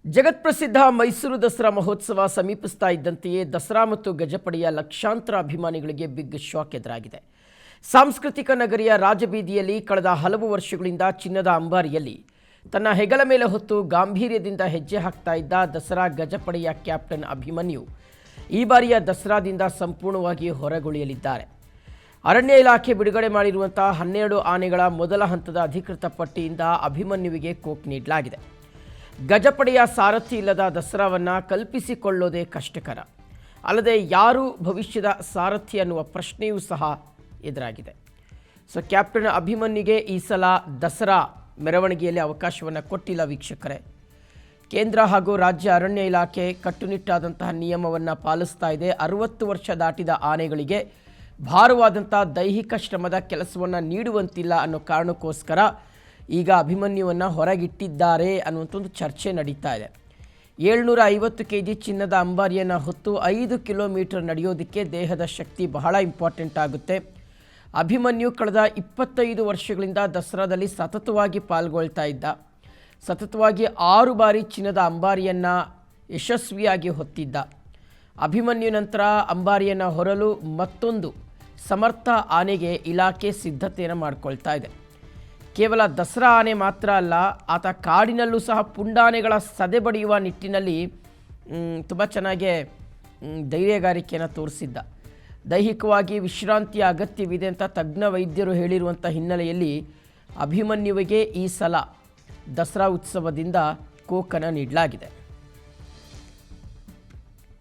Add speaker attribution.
Speaker 1: ಜಗತ್ಪ್ರಸಿದ್ಧ ಮೈಸೂರು ದಸರಾ ಮಹೋತ್ಸವ ಸಮೀಪಿಸ್ತಾ ಇದ್ದಂತೆಯೇ ದಸರಾ ಮತ್ತು ಗಜಪಡೆಯ ಲಕ್ಷಾಂತರ ಅಭಿಮಾನಿಗಳಿಗೆ ಬಿಗ್ ಶಾಕ್ ಎದುರಾಗಿದೆ. ಸಾಂಸ್ಕೃತಿಕ ನಗರಿಯ ರಾಜಬೀದಿಯಲ್ಲಿ ಕಳೆದ ಹಲವು ವರ್ಷಗಳಿಂದ ಚಿನ್ನದ ಅಂಬಾರಿಯಲ್ಲಿ ತನ್ನ ಹೆಗಲ ಮೇಲೆ ಹೊತ್ತು ಗಾಂಭೀರ್ಯದಿಂದ ಹೆಜ್ಜೆ ಹಾಕ್ತಾ ಇದ್ದ ದಸರಾ ಗಜಪಡೆಯ ಕ್ಯಾಪ್ಟನ್ ಅಭಿಮನ್ಯು ಈ ಬಾರಿಯ ದಸರಾದಿಂದ ಸಂಪೂರ್ಣವಾಗಿ ಹೊರಗುಳಿಯಲಿದ್ದಾರೆ. ಅರಣ್ಯ ಇಲಾಖೆ ಬಿಡುಗಡೆ ಮಾಡಿರುವಂತಹ 12 ಆನೆಗಳ ಮೊದಲ ಹಂತದ ಅಧಿಕೃತ ಪಟ್ಟಿಯಿಂದ ಅಭಿಮನ್ಯುವಿಗೆ ಕೋಕ್ ನೀಡಲಾಗಿದೆ. ಗಜಪಡೆಯ ಸಾರಥಿ ಇಲ್ಲದ ದಸರಾವನ್ನು ಕಲ್ಪಿಸಿಕೊಳ್ಳೋದೇ ಕಷ್ಟಕರ. ಅಲ್ಲದೆ ಯಾರು ಭವಿಷ್ಯದ ಸಾರಥಿ ಅನ್ನುವ ಪ್ರಶ್ನೆಯೂ ಸಹ ಎದುರಾಗಿದೆ. ಕ್ಯಾಪ್ಟನ್ ಅಭಿಮನ್ಯುಗೆ ಈ ಸಲ ದಸರಾ ಮೆರವಣಿಗೆಯಲ್ಲಿ ಅವಕಾಶವನ್ನು ಕೊಟ್ಟಿಲ್ಲ ವೀಕ್ಷಕರೇ. ಕೇಂದ್ರ ಹಾಗೂ ರಾಜ್ಯ ಅರಣ್ಯ ಇಲಾಖೆ ಕಟ್ಟುನಿಟ್ಟಾದಂತಹ ನಿಯಮವನ್ನು ಪಾಲಿಸ್ತಾ ಇದೆ. 60 ವರ್ಷ ದಾಟಿದ ಆನೆಗಳಿಗೆ ಭಾರವಾದಂಥ ದೈಹಿಕ ಶ್ರಮದ ಕೆಲಸವನ್ನು ನೀಡುವಂತಿಲ್ಲ ಅನ್ನೋ ಕಾರಣಕ್ಕೋಸ್ಕರ ಈಗ ಅಭಿಮನ್ಯುವನ್ನು ಹೊರಗಿಟ್ಟಿದ್ದಾರೆ ಅನ್ನುವಂಥ ಒಂದು ಚರ್ಚೆ ನಡೀತಾ ಇದೆ. 750 kg ಚಿನ್ನದ ಅಂಬಾರಿಯನ್ನು ಹೊತ್ತು 5 ಕಿಲೋಮೀಟರ್ ನಡೆಯೋದಕ್ಕೆ ದೇಹದ ಶಕ್ತಿ ಬಹಳ ಇಂಪಾರ್ಟೆಂಟ್ ಆಗುತ್ತೆ. ಅಭಿಮನ್ಯು ಕಳೆದ 25 ವರ್ಷಗಳಿಂದ ದಸರಾದಲ್ಲಿ ಸತತವಾಗಿ ಪಾಲ್ಗೊಳ್ತಾ ಇದ್ದ. ಸತತವಾಗಿ 6 ಬಾರಿ ಚಿನ್ನದ ಅಂಬಾರಿಯನ್ನು ಯಶಸ್ವಿಯಾಗಿ ಹೊತ್ತಿದ್ದ. ಅಭಿಮನ್ಯು ನಂತರ ಅಂಬಾರಿಯನ್ನು ಹೊರಲು ಮತ್ತೊಂದು ಸಮರ್ಥ ಆನೆಗೆ ಇಲಾಖೆ ಸಿದ್ಧತೆಯನ್ನು ಮಾಡಿಕೊಳ್ತಾ ಇದೆ. ಕೇವಲ ದಸರಾ ಆನೆ ಮಾತ್ರ ಅಲ್ಲ, ಆತ ಕಾಡಿನಲ್ಲೂ ಸಹ ಪುಂಡಾನೆಗಳ ಸದೆ ಬಡಿಯುವ ನಿಟ್ಟಿನಲ್ಲಿ ತುಂಬ ಚೆನ್ನಾಗಿ ಧೈರ್ಯಗಾರಿಕೆಯನ್ನು ತೋರಿಸಿದ್ದ. ದೈಹಿಕವಾಗಿ ವಿಶ್ರಾಂತಿಯ ಅಗತ್ಯವಿದೆ ಅಂತ ತಜ್ಞ ವೈದ್ಯರು ಹೇಳಿರುವಂಥ ಹಿನ್ನೆಲೆಯಲ್ಲಿ ಅಭಿಮನ್ಯುವಿಗೆ ಈ ಸಲ ದಸರಾ ಉತ್ಸವದಿಂದ ಕೋಕನ್ನು ನೀಡಲಾಗಿದೆ.